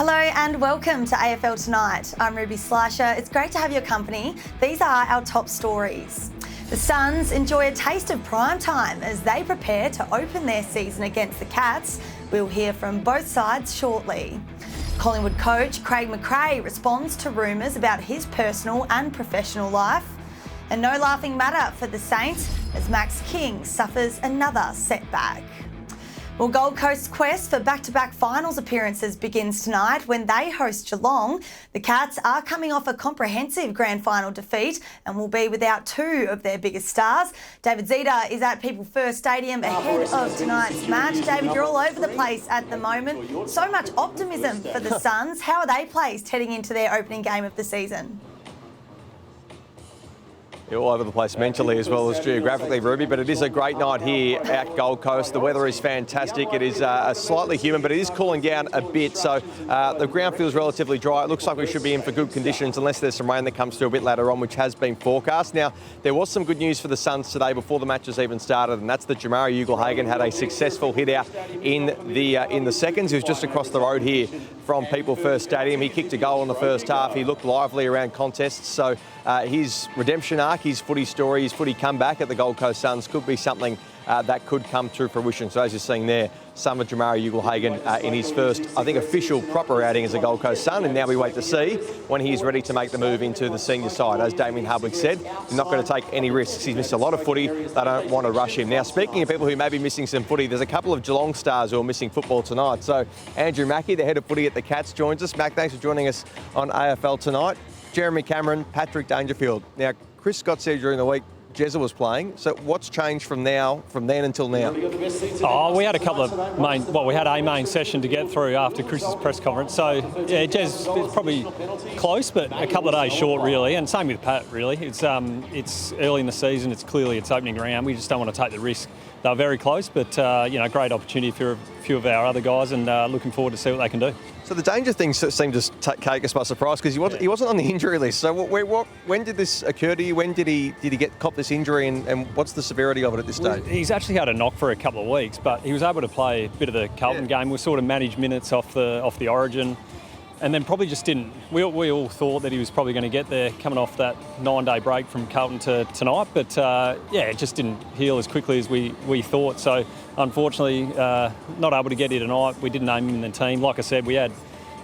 Hello and welcome to AFL Tonight. I'm Ruby Slasher. It's great to have your company. These are our top stories. The Suns enjoy a taste of prime time as they prepare to open their season against the Cats. We'll hear from both sides shortly. Collingwood coach Craig McRae responds to rumours about his personal and professional life. And no laughing matter for the Saints as Max King suffers another setback. Well, Gold Coast's quest for back-to-back finals appearances begins tonight when they host Geelong. The Cats are coming off a comprehensive grand final defeat and will be without two of their biggest stars. David Zita is at People First Stadium ahead of tonight's match. David, you're all over the place at the moment. So much optimism for the Suns. How are they placed heading into their opening game of the season? You're all over the place mentally as well as geographically, Ruby, but it is a great night here at Gold Coast. The weather is fantastic. It is slightly humid, but it is cooling down a bit, so the ground feels relatively dry. It looks like we should be in for good conditions unless there's some rain that comes through a bit later on, which has been forecast. Now, there was some good news for the Suns today before the matches even started, and that's that Jamarra Ugle-Hagan had a successful hit out in the seconds. He was just across the road here from People First Stadium. He kicked a goal in the first half. He looked lively around contests, so his redemption arc, his footy story, his footy comeback at the Gold Coast Suns could be something that could come to fruition. So as you're seeing there, some of Jamarra Ugle-Hagan in his first, I think, official proper outing as a Gold Coast Sun, and now we wait to see when he's ready to make the move into the senior side. As Damien Hubwick said, he's not going to take any risks. He's missed a lot of footy. They don't want to rush him. Now, speaking of people who may be missing some footy, there's a couple of Geelong stars who are missing football tonight. So Andrew Mackie, the head of footy at the Cats, joins us. Mac, thanks for joining us on AFL Tonight. Jeremy Cameron, Patrick Dangerfield. Now, Chris Scott said during the week Jezza was playing. So what's changed from then until now? We had a couple of we had a main session to get through after Chris's press conference. So, yeah, Jez is probably close, but a couple of days short, really. And same with Pat, really. It's early in the season. It's opening round. We just don't want to take the risk. They're very close, but, great opportunity for a few of our other guys, and looking forward to see what they can do. So the danger thing seemed to take us by surprise because he wasn't on the injury list. So when did this occur to you? When did he cop this injury, and what's the severity of it at this stage? He's actually had a knock for a couple of weeks, but he was able to play a bit of the Carlton game. We sort of managed minutes off the Origin, and then probably just didn't. We all thought that he was probably going to get there coming off that 9-day break from Carlton to tonight, but it just didn't heal as quickly as we thought. So unfortunately, not able to get here tonight. We didn't name him in the team. Like I said, we had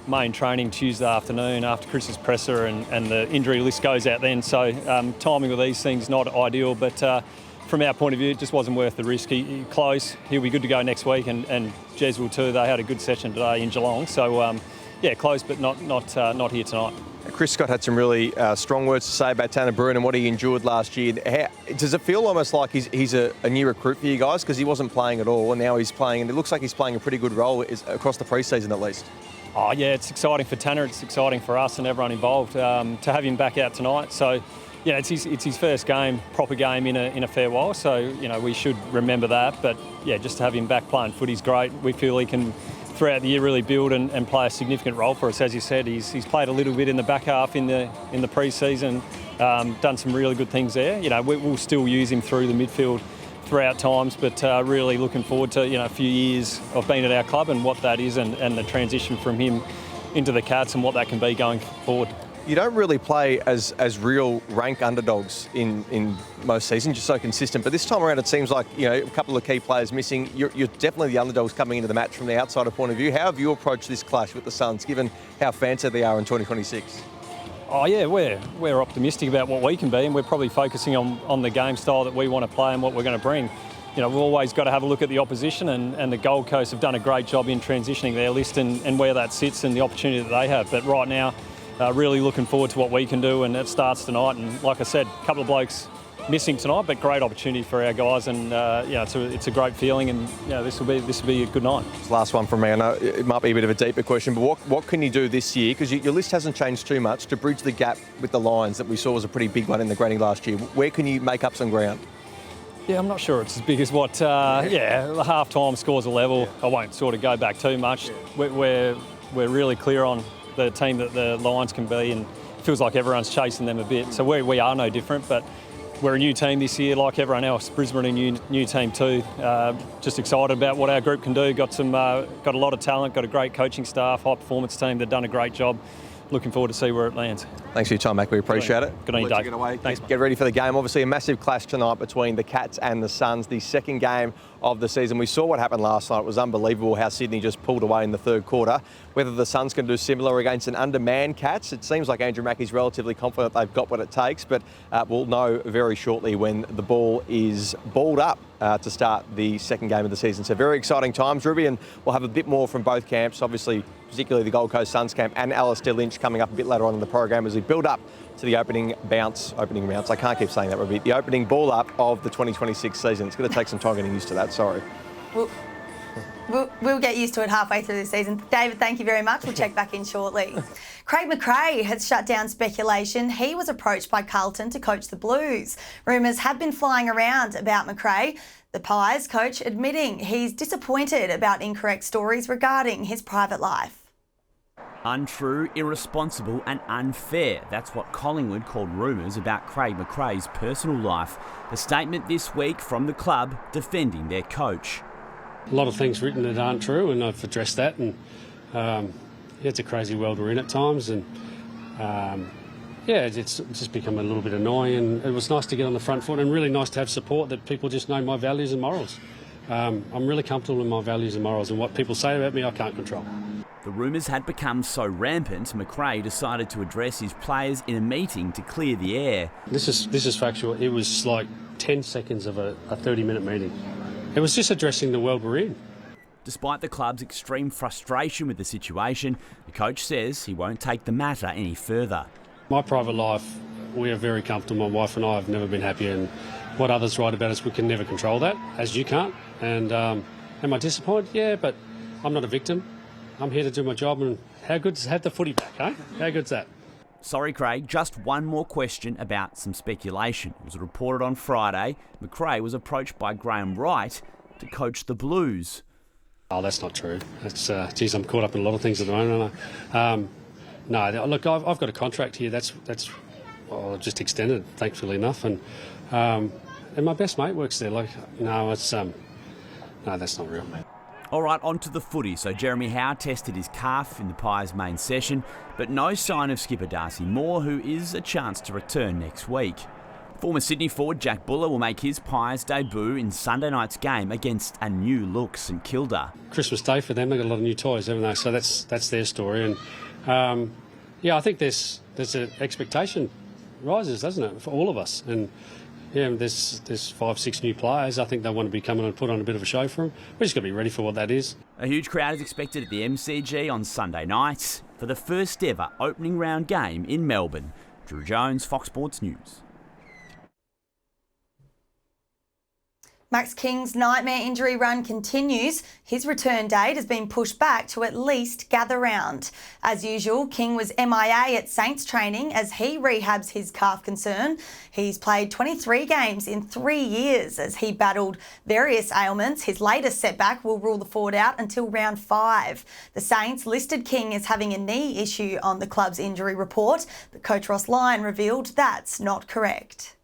main training Tuesday afternoon after Chris's presser, and the injury list goes out then. So timing with these things not ideal, but from our point of view, it just wasn't worth the risk. He close. He'll be good to go next week, and Jez will too. They had a good session today in Geelong. So close, but not here tonight. Chris Scott had some really strong words to say about Tanner Bruin and what he endured last year. Does it feel almost like he's a new recruit for you guys, because he wasn't playing at all and now he's playing, and it looks like he's playing a pretty good role across the pre-season at least? Oh yeah, it's exciting for Tanner. It's exciting for us and everyone involved to have him back out tonight. So yeah, it's his first proper game in a fair while. So we should remember that. But yeah, just to have him back playing footy's great. We feel he can throughout the year really build and play a significant role for us. As you said, he's played a little bit in the back half in the pre-season, done some really good things there. We'll still use him through the midfield throughout times, but really looking forward to a few years of being at our club and what that is, and the transition from him into the Cats and what that can be going forward. You don't really play as real rank underdogs in most seasons. You're so consistent, but this time around it seems like a couple of key players missing. You're definitely the underdogs coming into the match from the outsider point of view. How have you approached this clash with the Suns, given how fancied they are in 2026? Oh yeah, we're optimistic about what we can be, and we're probably focusing on the game style that we want to play and what we're going to bring. We've always got to have a look at the opposition, and the Gold Coast have done a great job in transitioning their list and where that sits and the opportunity that they have. But right now, really looking forward to what we can do, and it starts tonight. And like I said, a couple of blokes missing tonight, but great opportunity for our guys, and it's a great feeling, and this will be a good night. Last one from me. I know it might be a bit of a deeper question, but what can you do this year, because your list hasn't changed too much, to bridge the gap with the Lions that we saw was a pretty big one in the granny last year? Where can you make up some ground? Yeah, I'm not sure it's as big as what. The half-time scores a level. I won't sort of go back too much. We're really clear on the team that the Lions can be, and it feels like everyone's chasing them a bit. So we are no different, but we're a new team this year, like everyone else. Brisbane a new team too. Just excited about what our group can do. Got a lot of talent, got a great coaching staff, high performance team. They've done a great job. Looking forward to see where it lands. Thanks for your time, Mac. We appreciate it. Good on you, Dave. Get away. Thanks. Get ready for the game. Obviously, a massive clash tonight between the Cats and the Suns. The second game of the season. We saw what happened last night. It was unbelievable how Sydney just pulled away in the third quarter. Whether the Suns can do similar against an undermanned Cats, it seems like Andrew Mackey's relatively confident they've got what it takes, but we'll know very shortly when the ball is balled up to start the second game of the season. So very exciting times, Ruby, and we'll have a bit more from both camps, obviously, particularly the Gold Coast Suns camp and Alistair Lynch coming up a bit later on in the program as we build up to the opening bounce, I can't keep saying that, Ruby, the opening ball up of the 2026 season. It's going to take some time getting used to that, sorry. We'll get used to it halfway through the season. David, thank you very much. We'll check back in shortly. Craig McRae has shut down speculation. He was approached by Carlton to coach the Blues. Rumours have been flying around about McCrae, the Pies coach admitting he's disappointed about incorrect stories regarding his private life. Untrue, irresponsible and unfair. That's what Collingwood called rumours about Craig McRae's personal life. The statement this week from the club defending their coach. A lot of things written that aren't true, and I've addressed that. And it's a crazy world we're in at times, and it's just become a little bit annoying. And it was nice to get on the front foot, and really nice to have support that people just know my values and morals. I'm really comfortable in my values and morals, and what people say about me, I can't control. The rumours had become so rampant, McCrae decided to address his players in a meeting to clear the air. This is factual. It was like 10 seconds of a 30-minute meeting. It was just addressing the world we're in. Despite the club's extreme frustration with the situation, the coach says he won't take the matter any further. My private life, we are very comfortable. My wife and I have never been happier, and what others write about us, we can never control that, as you can't. And am I disappointed? Yeah, but I'm not a victim. I'm here to do my job, and how good's have the footy back, eh? How good's that? Sorry, Craig, just one more question about some speculation. It was reported on Friday McCrae was approached by Graham Wright to coach the Blues. Oh, that's not true. That's, I'm caught up in a lot of things at the moment, aren't I? No, look, I've got a contract here. That's just extended, thankfully enough, and my best mate works there. Like, no, that's not real. All right, on to the footy. So Jeremy Howe tested his calf in the Pies' main session, but no sign of skipper Darcy Moore, who is a chance to return next week. Former Sydney forward Jack Buller will make his Pies debut in Sunday night's game against a new look St Kilda. Christmas Day for them, they've got a lot of new toys, haven't they? So that's their story. And I think there's an expectation rises, doesn't it, for all of us? And yeah, there's 5-6 new players. I think they want to be coming and put on a bit of a show for them. We're just got to be ready for what that is. A huge crowd is expected at the MCG on Sunday night for the first ever opening round game in Melbourne. Drew Jones, Fox Sports News. Max King's nightmare injury run continues. His return date has been pushed back to at least gather round. As usual, King was MIA at Saints training as he rehabs his calf concern. He's played 23 games in 3 years as he battled various ailments. His latest setback will rule the forward out until round 5. The Saints listed King as having a knee issue on the club's injury report, but Coach Ross Lyon revealed that's not correct.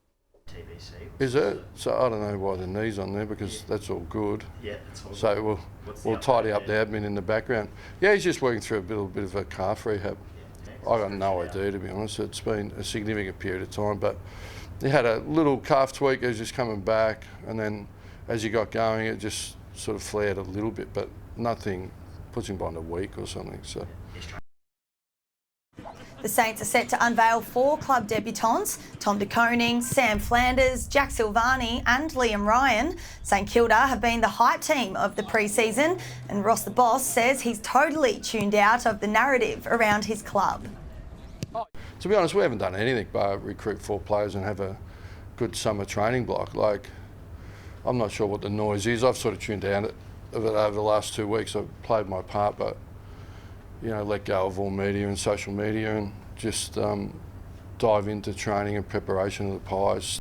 Is it? So I don't know why the knee's on there, because that's all good. Yeah, that's all so good. We'll tidy up the admin in the background. Yeah, he's just working through a bit of a calf rehab. I got no idea, to be honest. It's been a significant period of time, but he had a little calf tweak. He was just coming back, and then as he got going, it just sort of flared a little bit, but nothing puts him behind a week or something. So. The Saints are set to unveil 4 club debutants: Tom de Koning, Sam Flanders, Jack Silvani and Liam Ryan. St Kilda have been the hype team of the pre-season, and Ross the Boss says he's totally tuned out of the narrative around his club. To be honest, we haven't done anything but recruit 4 players and have a good summer training block. Like, I'm not sure what the noise is. I've sort of tuned out of it over the last 2 weeks. I've played my part, but let go of all media and social media and just dive into training and preparation of the Pies.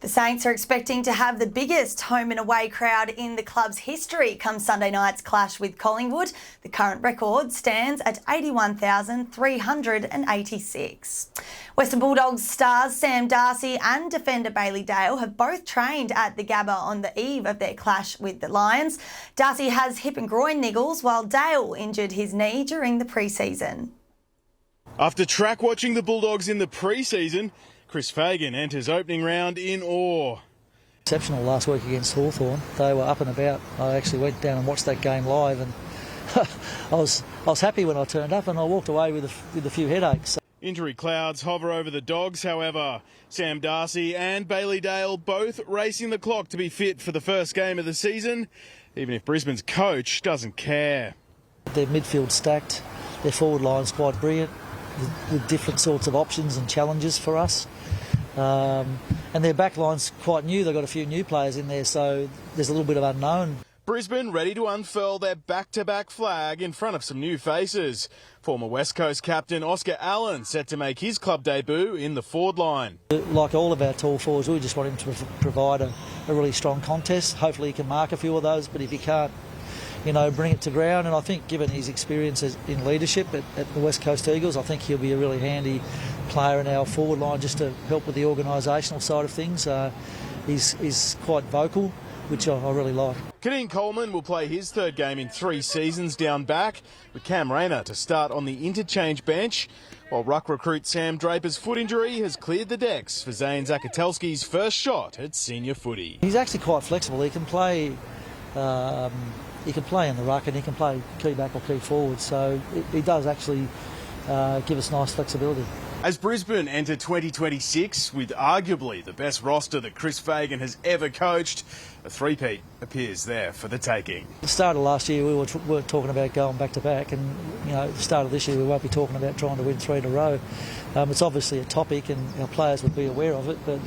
The Saints are expecting to have the biggest home and away crowd in the club's history come Sunday night's clash with Collingwood. The current record stands at 81,386. Western Bulldogs stars Sam Darcy and defender Bailey Dale have both trained at the Gabba on the eve of their clash with the Lions. Darcy has hip and groin niggles, while Dale injured his knee during the pre-season. After track watching the Bulldogs in the pre-season, Chris Fagan enters opening round in awe. Exceptional last week against Hawthorn. They were up and about. I actually went down and watched that game live, and I was happy when I turned up, and I walked away with a few headaches. Injury clouds hover over the Dogs, however. Sam Darcy and Bailey Dale both racing the clock to be fit for the first game of the season, even if Brisbane's coach doesn't care. Their midfield stacked, their forward line's quite brilliant, with different sorts of options and challenges for us. And their back line's quite new. They've got a few new players in there, so there's a little bit of unknown. Brisbane ready to unfurl their back-to-back flag in front of some new faces. Former West Coast captain Oscar Allen set to make his club debut in the forward line. Like all of our tall forwards, we just want him to provide a really strong contest. Hopefully he can mark a few of those, but if he can't, bring it to ground. And I think given his experience in leadership at the West Coast Eagles, I think he'll be a really handy player in our forward line just to help with the organisational side of things. He's quite vocal, which I really like. Kadeen Coleman will play his third game in 3 seasons down back, with Cam Rayner to start on the interchange bench, while ruck recruit Sam Draper's foot injury has cleared the decks for Zane Zakatelski's first shot at senior footy. He's actually quite flexible. He can play in the ruck and he can play key back or key forward, so he does actually give us nice flexibility. As Brisbane enter 2026 with arguably the best roster that Chris Fagan has ever coached, a three-peat appears there for the taking. At the start of last year we weren't talking about going back to back, and at the start of this year we won't be talking about trying to win 3 in a row. It's obviously a topic and our players would be aware of it, but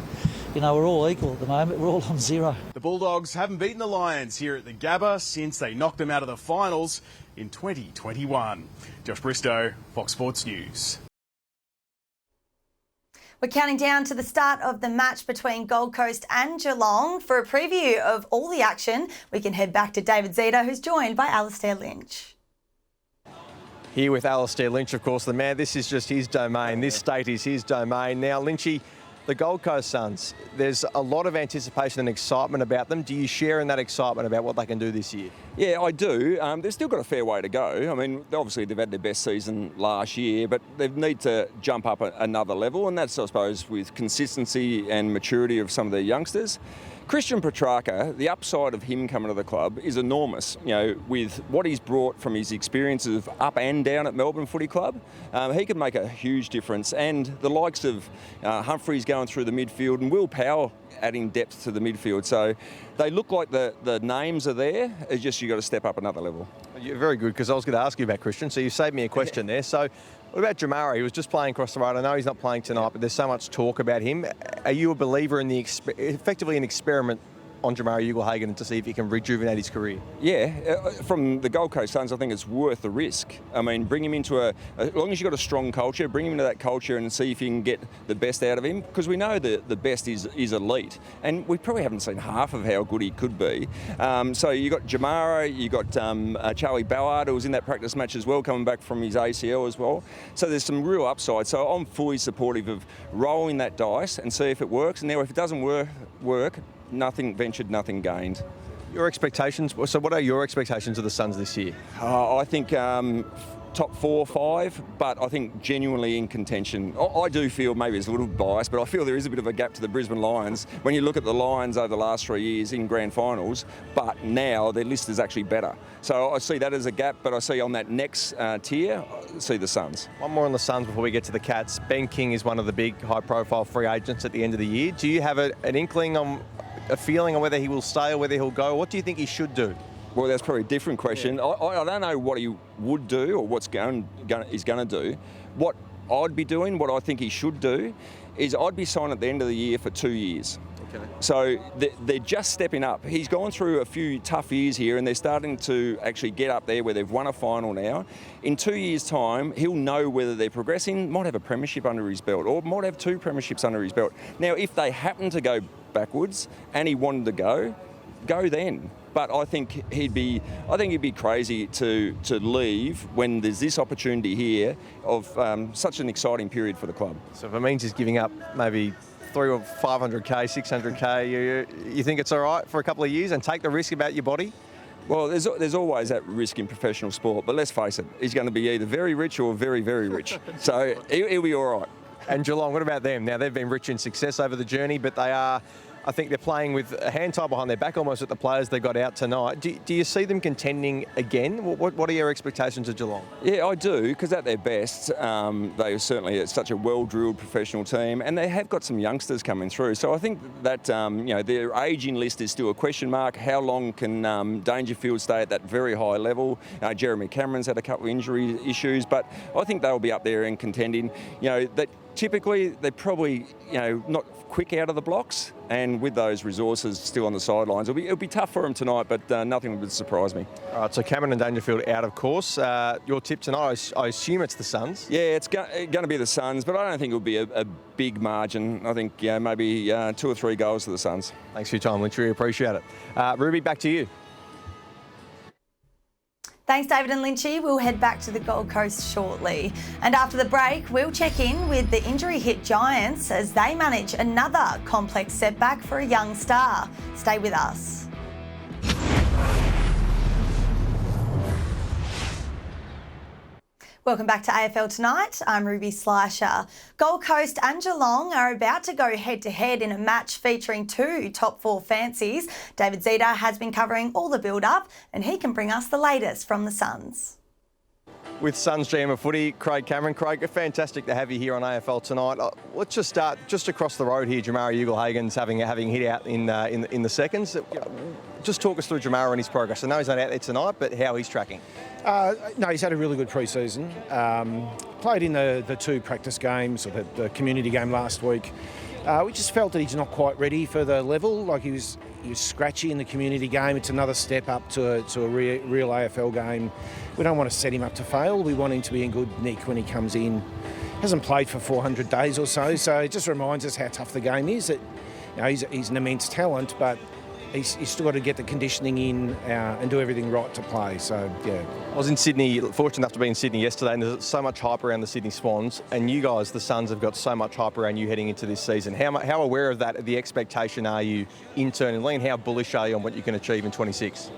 we're all equal at the moment. We're all on 0. The Bulldogs haven't beaten the Lions here at the Gabba since they knocked them out of the finals in 2021. Josh Bristow, Fox Sports News. We're counting down to the start of the match between Gold Coast and Geelong. For a preview of all the action, we can head back to David Zeta, who's joined by Alastair Lynch. Here with Alastair Lynch, of course, the man. This is just his domain. This state is his domain. Now, Lynchy, the Gold Coast Suns, there's a lot of anticipation and excitement about them. Do you share in that excitement about what they can do this year? Yeah, I do. They've still got a fair way to go. I mean, obviously they've had their best season last year, but they need to jump up another level, and that's, I suppose, with consistency and maturity of some of their youngsters. Christian Petrarca, the upside of him coming to the club is enormous. With what he's brought from his experiences of up and down at Melbourne Footy Club, he could make a huge difference. And the likes of Humphreys going through the midfield and Will Powell adding depth to the midfield. So they look like the names are there. It's just you've got to step up another level. You're very good, because I was going to ask you about Christian, so you saved me a question there. So what about Jamara? He was just playing across the road. I know he's not playing tonight, but there's so much talk about him. Are you a believer in effectively an experiment on Jamara Ugle-Hagan to see if he can rejuvenate his career? Yeah, from the Gold Coast Suns, I think it's worth the risk. I mean, bring him into as long as you've got a strong culture, bring him into that culture and see if you can get the best out of him, because we know that the best is elite, and we probably haven't seen half of how good he could be. So you got Jamara, you got Charlie Ballard, who was in that practice match as well, coming back from his ACL as well. So there's some real upside. So I'm fully supportive of rolling that dice and see if it works. And now if it doesn't work, nothing ventured, nothing gained. Your expectations? So what are your expectations of the Suns this year? I think top 4 or 5, but I think genuinely in contention. I do feel, maybe it's a little biased, but I feel there is a bit of a gap to the Brisbane Lions. When you look at the Lions over the last 3 years in grand finals, but now their list is actually better. So I see that as a gap, but I see on that next tier, I see the Suns. One more on the Suns before we get to the Cats. Ben King is one of the big high-profile free agents at the end of the year. Do you have an inkling on a feeling on whether he will stay or whether he'll go? What do you think he should do? Well, that's probably a different question. Yeah. I don't know what he would do or what's he's going to do. What I'd be doing, what I think he should do, is I'd be signing at the end of the year for 2 years. Okay. So they're just stepping up. He's gone through a few tough years here and they're starting to actually get up there where they've won a final now. In 2 years' time, he'll know whether they're progressing, might have a premiership under his belt or might have 2 premierships under his belt. Now, if they happen to go backwards and he wanted to go then. But I think he'd be crazy to leave when there's this opportunity here of such an exciting period for the club. So if it means he's giving up maybe 300 or 500k, 600k, you think it's all right for a couple of years and take the risk about your body? Well, there's always that risk in professional sport, but let's face it, he's going to be either very rich or very, very rich. So he'll be all right. And Geelong, what about them? Now, they've been rich in success over the journey, but they are, I think they're playing with a hand tied behind their back almost at the players they got out tonight. Do you see them contending again? What are your expectations of Geelong? Yeah, I do, because at their best, they certainly are such a well-drilled professional team, and they have got some youngsters coming through. So I think that their ageing list is still a question mark. How long can Dangerfield stay at that very high level? Jeremy Cameron's had a couple of injury issues, but I think they'll be up there and contending. That typically they're probably not quick out of the blocks, and with those resources still on the sidelines, it'll be tough for them tonight, but nothing would surprise me. All right, so Cameron and Dangerfield out, of course. Your tip tonight, I assume it's the Suns? Yeah, it's going to be the Suns, but I don't think it'll be a big margin. I think maybe 2 or 3 goals to the Suns. Thanks for your time, Lynch. Really appreciate it. Ruby, back to you. Thanks, David and Lynchy. We'll head back to the Gold Coast shortly. And after the break, we'll check in with the injury-hit Giants as they manage another complex setback for a young star. Stay with us. Welcome back to AFL Tonight. I'm Ruby Slasher. Gold Coast and Geelong are about to go head-to-head in a match featuring 2 top 4 fancies. David Zeta has been covering all the build-up and he can bring us the latest from the Suns. With Suns GM of footy, Craig Cameron. Craig, fantastic to have you here on AFL Tonight. Let's just start just across the road here. Jamara Ugle-Hagen's having hit out in the seconds. Just talk us through Jamara and his progress. I know he's not out there tonight, but how he's tracking. No, he's had a really good pre-season. Played in the 2 practice games, or the community game last week. We just felt that he's not quite ready for the level. Like he was scratchy in the community game. It's another step up to a real AFL game. We don't want to set him up to fail. We want him to be in good nick when he comes in. Hasn't played for 400 days or so it just reminds us how tough the game is. That he's an immense talent, but he's still got to get the conditioning in and do everything right to play. So, yeah. I was in Sydney, fortunate enough to be in Sydney yesterday, and there's so much hype around the Sydney Swans, and you guys, the Suns, have got so much hype around you heading into this season. How aware of that, the expectation are you internally, and how bullish are you on what you can achieve in 26?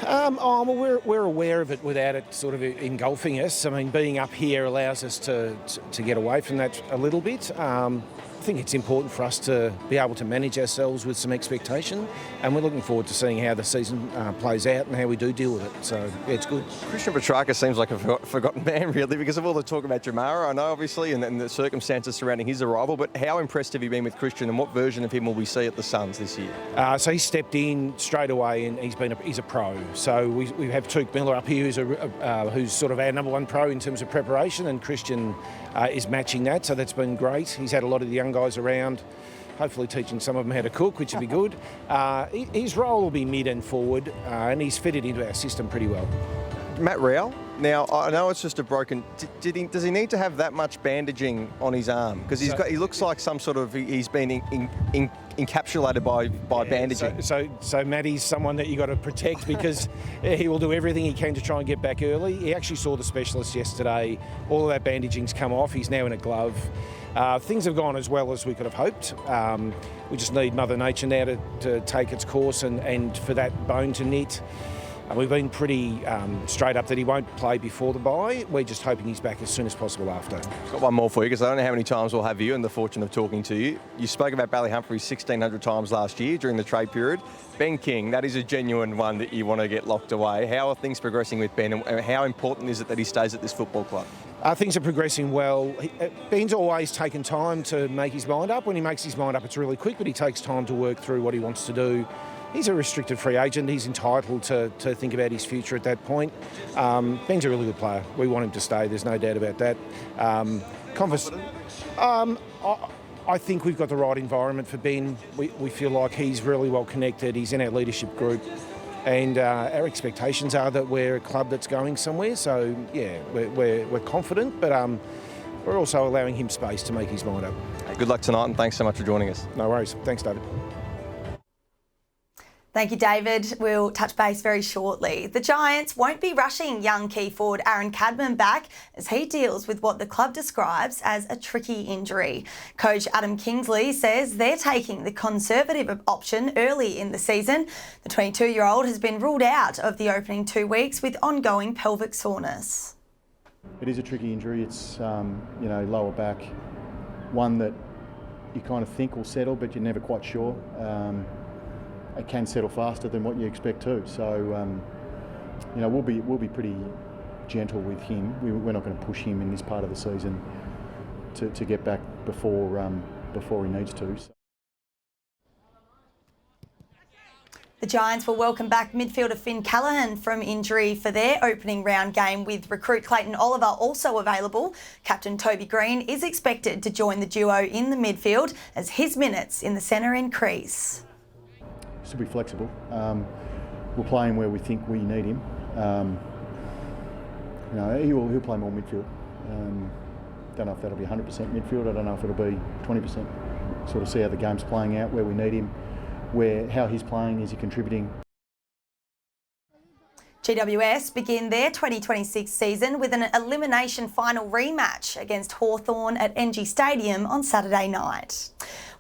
Well, we're aware of it without it sort of engulfing us. I mean, being up here allows us to get away from that a little bit. I think it's important for us to be able to manage ourselves with some expectation, and we're looking forward to seeing how the season plays out and how we do deal with it. So, yeah, it's good. Christian Petrarca seems like a forgotten man, really, because of all the talk about Jamara, I know, obviously, and the circumstances surrounding his arrival, but how impressed have you been with Christian, and what version of him will we see at the Suns this year? So he stepped in straight away, and he's a pro. So we have Tuke Miller up here, who's sort of our number 1 pro in terms of preparation, and Christian is matching that, so that's been great. He's had a lot of the young guys around, hopefully teaching some of them how to cook, which would be good. His role will be mid and forward, and he's fitted into our system pretty well. Matt Rowell, now I know it's just a broken. Does he need to have that much bandaging on his arm? Because he looks like some sort of he's been encapsulated by bandaging. So Matty's someone that you got to protect because he will do everything he can to try and get back early. He actually saw the specialist yesterday. All of that bandaging's come off. He's now in a glove. Things have gone as well as we could have hoped. We just need Mother Nature now to take its course and for that bone to knit. We've been pretty straight up that he won't play before the bye. We're just hoping he's back as soon as possible after. I've got one more for you, because I don't know how many times we'll have you and the fortune of talking to you. You spoke about Ballyhumphrey 1,600 times last year during the trade period. Ben King, that is a genuine one that you want to get locked away. How are things progressing with Ben, and how important is it that he stays at this football club? Things are progressing well. Ben's always taken time to make his mind up. When he makes his mind up, it's really quick, but he takes time to work through what he wants to do. He's a restricted free agent. He's entitled to think about his future at that point. Ben's a really good player. We want him to stay. There's no doubt about that. I think we've got the right environment for Ben. We feel like he's really well connected. He's in our leadership group. And our expectations are that we're a club that's going somewhere. So, yeah, we're confident, but we're also allowing him space to make his mind up. Good luck tonight, and thanks so much for joining us. No worries. Thanks, David. Thank you, David. We'll touch base very shortly. The Giants won't be rushing young key forward Aaron Cadman back as he deals with what the club describes as a tricky injury. Coach Adam Kingsley says they're taking the conservative option early in the season. The 22-year-old has been ruled out of the opening 2 weeks with ongoing pelvic soreness. It is a tricky injury. It's lower back, one that you kind of think will settle, but you're never quite sure. It can settle faster than what you expect too. So, we'll be pretty gentle with him. We're not going to push him in this part of the season to get back before he needs to. So. The Giants will welcome back midfielder Finn Callaghan from injury for their opening round game, with recruit Clayton Oliver also available. Captain Toby Green is expected to join the duo in the midfield as his minutes in the centre increase. To be flexible. We'll play him where we think we need him. He'll play more midfield. Don't know if that'll be 100% midfield. I don't know if it'll be 20%. Sort of see how the game's playing out, where we need him, how he's playing, is he contributing. GWS begin their 2026 season with an elimination final rematch against Hawthorn at NG Stadium on Saturday night.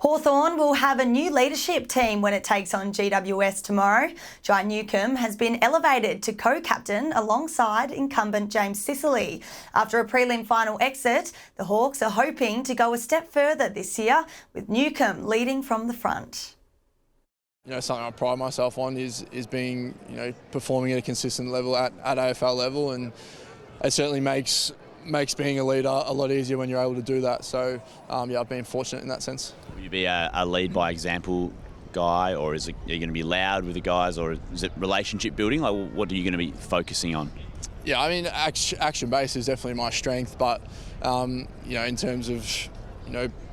Hawthorn will have a new leadership team when it takes on GWS tomorrow. Jai Newcombe has been elevated to co-captain alongside incumbent James Sicily. After a prelim final exit, the Hawks are hoping to go a step further this year, with Newcombe leading from the front. Something I pride myself on is being, performing at a consistent level at AFL level, and it certainly makes being a leader a lot easier when you're able to do that. So, I've been fortunate in that sense. Will you be a lead by example guy, or are you going to be loud with the guys, or is it relationship building? Like, what are you going to be focusing on? Yeah, I mean, action-based is definitely my strength, but, in terms of,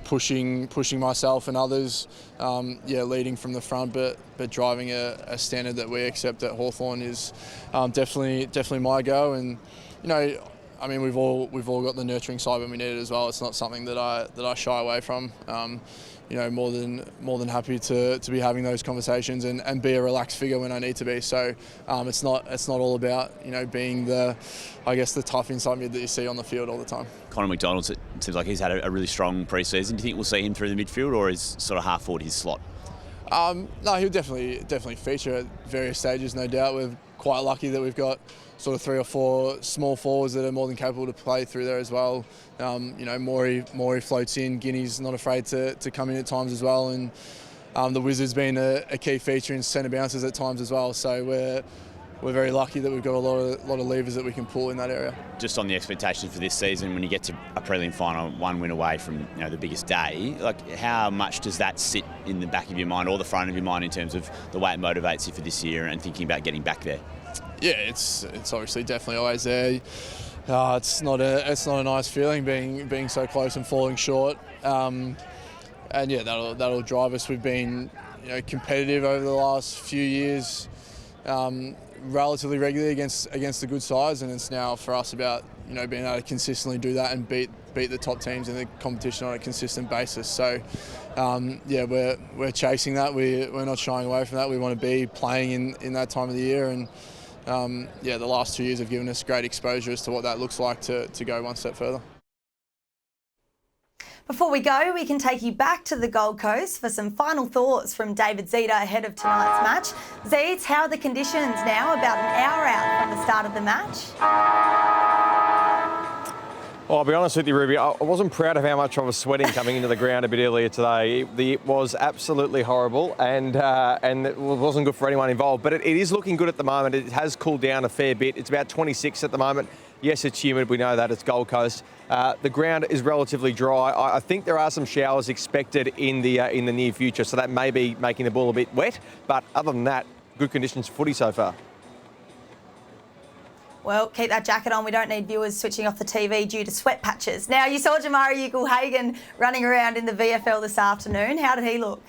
pushing myself and others, leading from the front, but driving a standard that we accept at Hawthorn is definitely my go. And I mean, we've all got the nurturing side when we need it as well. It's not something that I shy away from. More than happy to be having those conversations and be a relaxed figure when I need to be. So it's not all about being the tough inside mid that you see on the field all the time. Connor McDonald, it seems like he's had a really strong pre-season. Do you think we'll see him through the midfield, or is sort of half forward his slot? No, he'll definitely feature at various stages, no doubt. We're quite lucky that we've got sort of 3 or 4 small forwards that are more than capable to play through there as well. Maury floats in. Guinea's not afraid to come in at times as well, and the Wizard's been a key feature in centre bounces at times as well. So we're very lucky that we've got a lot of levers that we can pull in that area. Just on the expectations for this season, when you get to a prelim final, 1 win away from the biggest day, like how much does that sit in the back of your mind or the front of your mind in terms of the way it motivates you for this year and thinking about getting back there? Yeah, it's obviously definitely always there. It's not a nice feeling being so close and falling short. And yeah, that'll drive us. We've been competitive over the last few years, relatively regularly against the good sides, and it's now for us about being able to consistently do that and beat the top teams in the competition on a consistent basis. So we're chasing that. We're not shying away from that. We want to be playing in that time of the year, and the last 2 years have given us great exposure as to what that looks like to go one step further. Before we go, we can take you back to the Gold Coast for some final thoughts from David Zita ahead of tonight's match. Zeets, how are the conditions now, about an hour out from the start of the match? Well, I'll be honest with you, Ruby, I wasn't proud of how much I was sweating coming into the ground a bit earlier today. It was absolutely horrible, and it wasn't good for anyone involved. But it is looking good at the moment. It has cooled down a fair bit. It's about 26 at the moment. Yes, it's humid. We know that. It's Gold Coast. The ground is relatively dry. I think there are some showers expected in the near future, so that may be making the ball a bit wet. But other than that, good conditions for footy so far. Well, keep that jacket on. We don't need viewers switching off the TV due to sweat patches. Now, you saw Jamarra Ugle-Hagan running around in the VFL this afternoon. How did he look?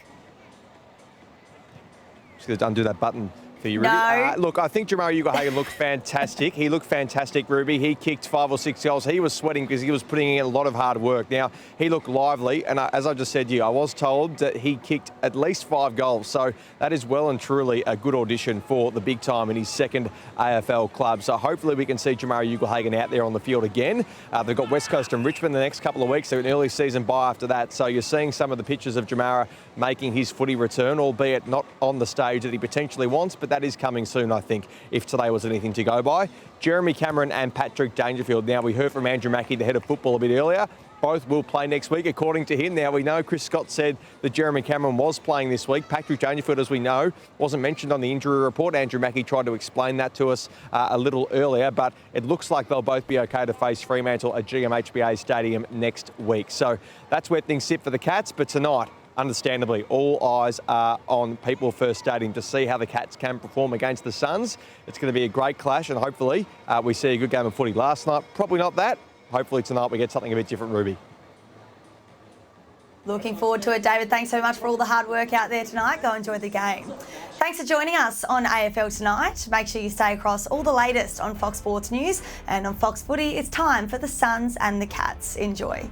Just going to undo that button for you, Ruby. No. Look, I think Jamarra Ugle-Hagan looked fantastic. He looked fantastic, Ruby. He kicked 5 or 6 goals. He was sweating because he was putting in a lot of hard work. Now, he looked lively, and as I just said to you, I was told that he kicked at least 5 goals. So that is well and truly a good audition for the big time in his second AFL club. So hopefully we can see Jamarra Ugle-Hagan out there on the field again. They've got West Coast and Richmond the next couple of weeks. They're an early season bye after that. So you're seeing some of the pictures of Jamarra making his footy return, albeit not on the stage that he potentially wants, but that is coming soon, I think, if today was anything to go by. Jeremy Cameron and Patrick Dangerfield. Now, we heard from Andrew Mackie, the head of football, a bit earlier. Both will play next week, according to him. Now, we know Chris Scott said that Jeremy Cameron was playing this week. Patrick Dangerfield, as we know, wasn't mentioned on the injury report. Andrew Mackie tried to explain that to us a little earlier, but it looks like they'll both be okay to face Fremantle at GMHBA Stadium next week. So that's where things sit for the Cats, but tonight, understandably, all eyes are on People First Stadium to see how the Cats can perform against the Suns. It's going to be a great clash, and hopefully we see a good game of footy. Last night, probably not that. Hopefully tonight we get something a bit different, Ruby. Looking forward to it, David. Thanks so much for all the hard work out there tonight. Go enjoy the game. Thanks for joining us on AFL Tonight. Make sure you stay across all the latest on Fox Sports News, and on Fox Footy, it's time for the Suns and the Cats. Enjoy.